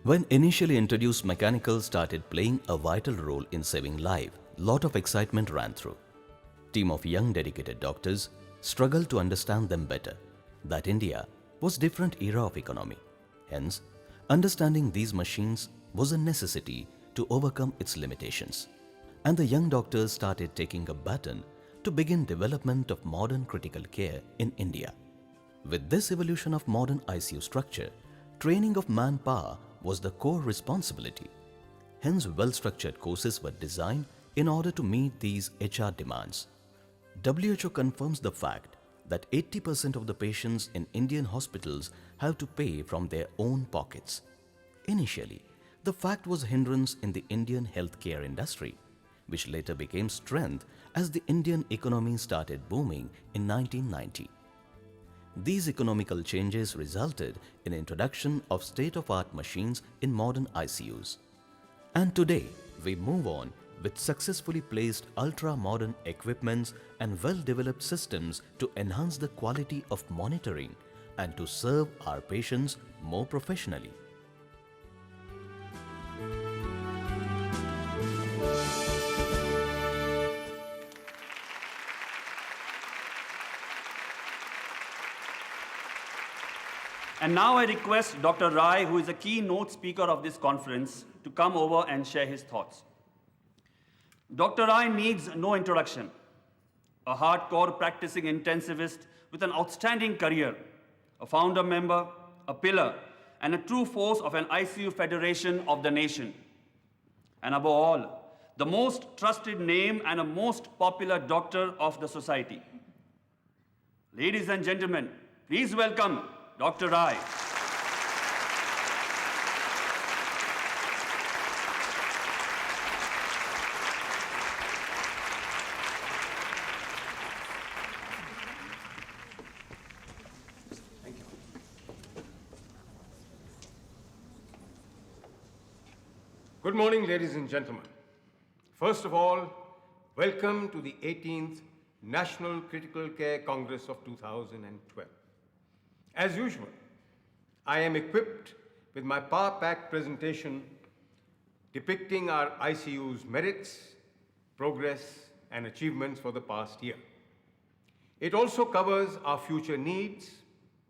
When initially introduced, mechanical started playing a vital role in saving life. Lot of excitement ran through. Team of young dedicated doctors struggled to understand them better. That India was different era of economy. Hence, understanding these machines was a necessity to overcome its limitations. And the young doctors started taking a baton to begin development of modern critical care in India. With this evolution of modern ICU structure, training of manpower was the core responsibility. Hence, well-structured courses were designed in order to meet these HR demands. WHO confirms the fact that 80% of the patients in Indian hospitals have to pay from their own pockets. Initially, the fact was a hindrance in the Indian healthcare industry, which later became strength as the Indian economy started booming in 1990. These economical changes resulted in introduction of state-of-art machines in modern ICUs. And today, we move on with successfully placed ultra-modern equipments and well-developed systems to enhance the quality of monitoring and to serve our patients more professionally. And now I request Dr. Rai, who is a keynote speaker of this conference, to come over and share his thoughts. Dr. Rai needs no introduction. A hardcore practicing intensivist with an outstanding career, a founder member, a pillar, and a true force of an ICU federation of the nation. And above all, the most trusted name and a most popular doctor of the society. Ladies and gentlemen, please welcome Dr. Rai. Good morning, ladies and gentlemen. First of all, welcome to the 18th National Critical Care Congress of 2012. As usual, I am equipped with my power-packed presentation depicting our ICU's merits, progress, and achievements for the past year. It also covers our future needs,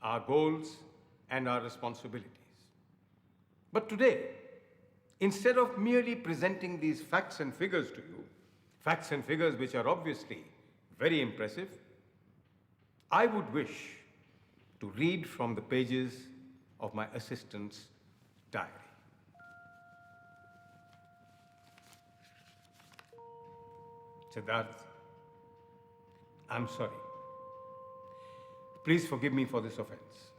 our goals, and our responsibilities. But today, instead of merely presenting these facts and figures to you, facts and figures which are obviously very impressive, I would wish to read from the pages of my assistant's diary. Siddharth, I'm sorry. Please forgive me for this offense.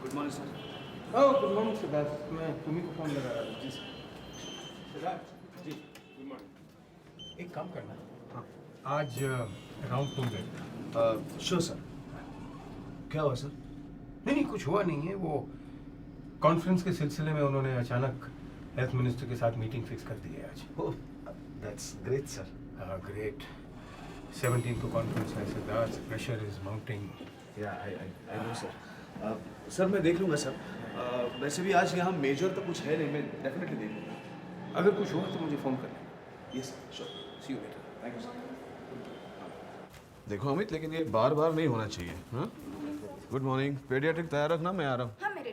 Good morning sir. Good morning Siddharth, मैं तुम्ही को phone लगा रहा था। जी सिद्धार्थ जी, good morning. एक काम करना, हाँ आज राउंड तुम गए। Sure sir. क्या हुआ सर? नहीं कुछ हुआ नहीं है, वो कॉन्फ्रेंस के सिलसिले में उन्होंने अचानक हेल्थ मिनिस्टर के साथ मीटिंग फिक्स कर दी है आज। Oh that's great sir. Great. 17 को कॉन्फ्रेंस है सिद्धार्थ, प्रेशर इज माउंटिंग। या आई नो सर। सर मैं देख लूँगा सर। वैसे भी आज यहाँ मेजर तो कुछ है नहीं, मैं डेफिनेटली देख लूँगा। अगर कुछ हुआ तो मुझे फोन कर लेना। Yes sure. See you later. Thank you sir. देखो अमित, लेकिन ये बार बार नहीं होना चाहिए। हाँ, गुड मॉर्निंग। पेडियाट्रिक तैयार रखना, मैं आ रहा हूँ। हाँ मेरे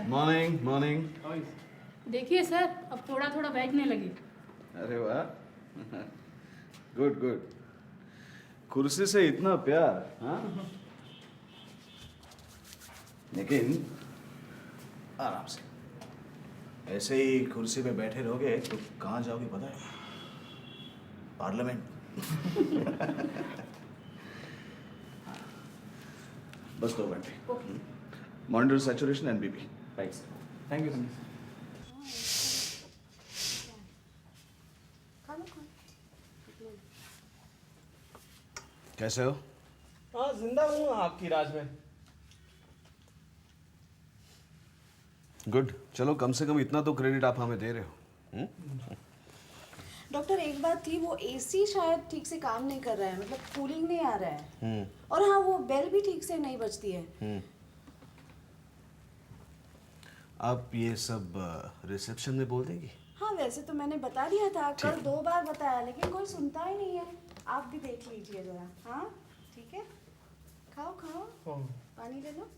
मॉर्निंग मॉर्निंग। देखिए सर, अब थोड़ा थोड़ा बैठने लगी। अरे वाह, गुड गुड। कुर्सी से इतना प्यार, हाँ? लेकिन आराम से, ऐसे ही कुर्सी पे बैठे रहोगे तो कहाँ जाओगे पता है? पार्लियामेंट। बस 2 घंटे। Monitor saturation and BP. Right sir. Thank you. कैसे हो? हाँ जिंदा हूँ आपकी राज में। गुड, चलो कम से कम इतना तो क्रेडिट आप हमें दे रहे हो। डॉक्टर एक बात थी, वो एसी शायद ठीक से काम नहीं कर रहा है, मतलब कूलिंग नहीं आ रहा है। और हाँ वो बेल भी ठीक से नहीं बजती है। आप ये सब रिसेप्शन में बोल देंगी? हाँ वैसे तो मैंने बता दिया था, कल 2 बार बताया, लेकिन कोई सुनता ही नहीं है। आप भी देख लीजिए जरा। हाँ ठीक है, खाओ खाओ, पानी ले लो।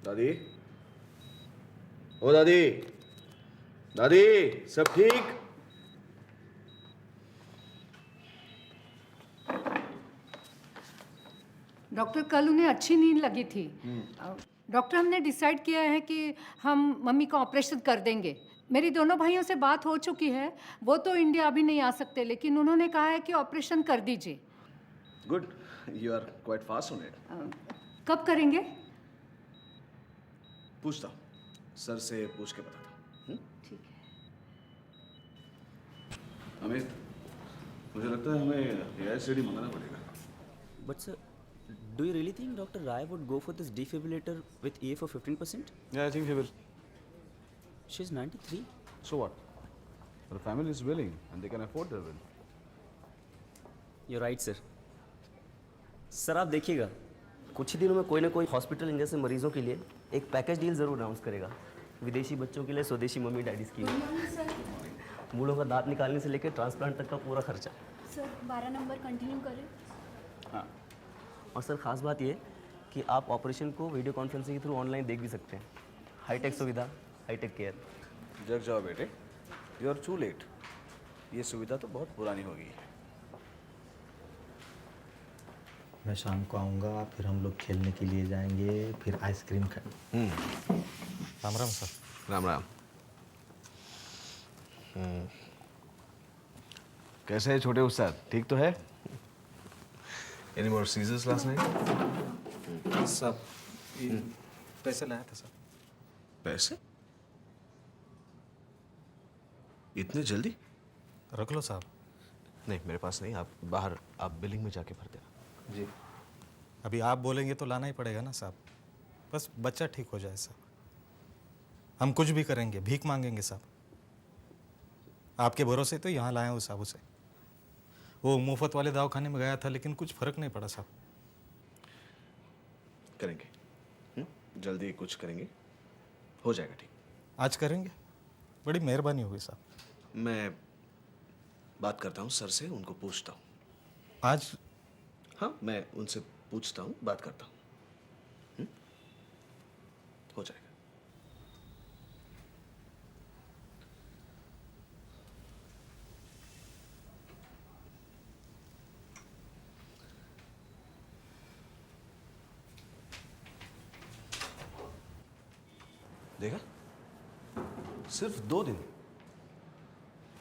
दादी, ओ दादी, दादी, सब ठीक? डॉक्टर कल उन्हें अच्छी नींद लगी थी। डॉक्टर हमने डिसाइड किया है कि हम मम्मी का ऑपरेशन कर देंगे। मेरी दोनों भाइयों से बात हो चुकी है, वो तो इंडिया अभी नहीं आ सकते, लेकिन उन्होंने कहा है कि ऑपरेशन कर दीजिए। Good, you are quite fast on it. कब करेंगे? पूछता हूँ, सर से पूछ के बताता हूँ। ठीक है। अमित, मुझे लगता है हमें AICD मंगाना पड़ेगा। But sir, do you really think Dr. Rai would go for this defibrillator with EF of 15%? Yeah, I think he will. She's 93. So what? The family is willing and they can afford their will. You're right, sir. Sir आप देखिएगा, कुछ ही दिनों में कोई ना कोई hospital in जैसे मरीजों के लिए एक पैकेज डील जरूर अनाउंस करेगा। विदेशी बच्चों के लिए स्वदेशी मम्मी डैडी स्कीम, मूलों का दांत निकालने से लेकर ट्रांसप्लांट तक का पूरा खर्चा। सर 12 नंबर कंटिन्यू करें। हाँ, और सर खास बात ये कि आप ऑपरेशन को वीडियो कॉन्फ्रेंसिंग के थ्रू ऑनलाइन देख भी सकते हैं। हाईटेक सुविधा, हाईटेक केयर। जग जाओ बेटे, यू आर टू लेट। ये सुविधा तो बहुत पुरानी हो गई है। मैं शाम को आऊँगा, फिर हम लोग खेलने के लिए जाएंगे, फिर आइसक्रीम खाएंगे। राम राम सर। राम राम। कैसे है छोटे उस्ताद, ठीक तो है? Any more seizures last night? सब पैसे लाया था सर। पैसे? इतने जल्दी? रख लो साहब। नहीं, मेरे पास नहीं। आप बाहर, आप बिलिंग में जाके भर देना। जी अभी आप बोलेंगे तो लाना ही पड़ेगा ना साहब, बस बच्चा ठीक हो जाए साहब। हम कुछ भी करेंगे, भीख मांगेंगे साहब। आपके भरोसे तो यहाँ लाए हूँ साहब उसे। वो मुफ्त वाले दवाखाने में गया था, लेकिन कुछ फर्क नहीं पड़ा साहब। करेंगे, जल्दी कुछ करेंगे, हो जाएगा ठीक। आज करेंगे, बड़ी मेहरबानी होगी साहब। मैं बात करता हूँ सर से, उनको पूछता हूँ। आज? हाँ, मैं उनसे पूछता हूँ, बात करता हूँ। हो जाएगा। देखा, सिर्फ 2 दिन,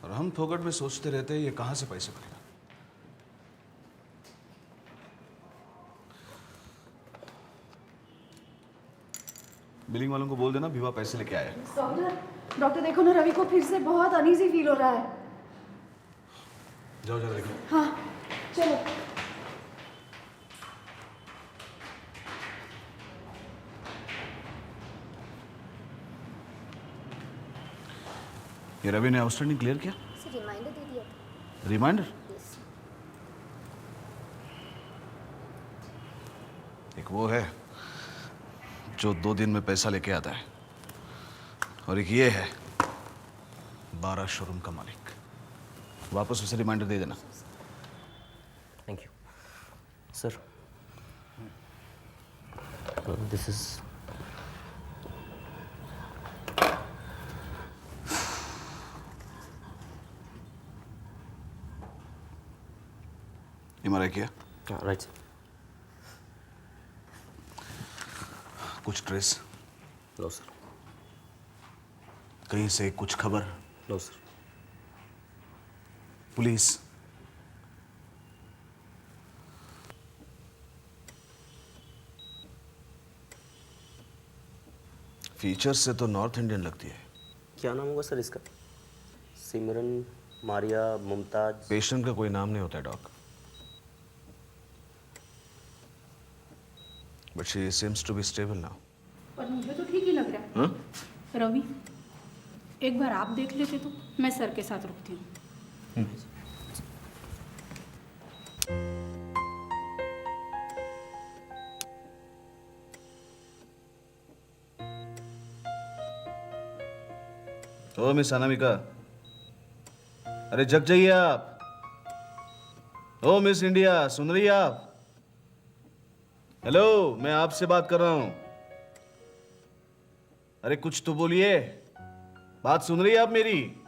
और हम फोकट में सोचते रहते हैं ये कहां से पैसे भरेगा। बिलिंग वालों को बोल देना विवा पैसे लेके आया। डॉक्टर देखो ना, रवि को फिर से बहुत अनईजी फील हो रहा है। जाओ जरा देखो। हाँ चलो। ये रवि ने आउटस्टैंडिंग क्लियर किया? रिमाइंडर दे दिया था। रिमाइंडर? एक वो है जो 2 दिन में पैसा लेके आता है, और एक ये है 12 शोरूम का मालिक। वापस उसे रिमाइंडर दे देना। Thank you sir. This is MRI किया? Right sir. कुछ ट्रेस? लो सर। कहीं से कुछ खबर? लो सर। पुलिस? फीचर्स से तो नॉर्थ इंडियन लगती है। क्या नाम होगा सर इसका? सिमरन, मारिया, मुमताज। पेशेंट का कोई नाम नहीं होता है doc, but she seems to be stable now. पर मुझे तो ठीक ही लग रहा है। रवि, एक बार आप देख लेते तो मैं सर के साथ रुकती हूँ। ओ मिस अनामिका, अरे जग जाइए आप। ओ मिस इंडिया, सुन रही है आप? हेलो, मैं आपसे बात कर रहा हूं। अरे कुछ तो बोलिए, बात सुन रही है आप मेरी?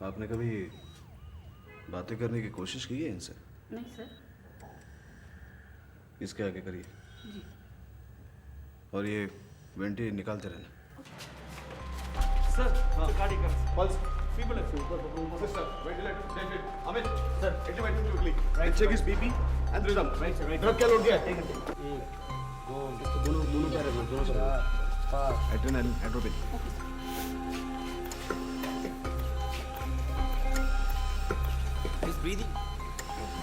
आपने कभी बातें करने की कोशिश की है इनसे? नहीं सर। इसके आगे करिए। जी। और ये वेंटी निकालते रहना। सर कार्डियक पल्स फीबल है sister ventilator David Amit sir intimate quickly right check his BP and rhythm right sir drug क्या लोड किया है? 1 2 दोनों क्या है दोनों सर एड्रेनलिन एड्रोपिन He's breathing.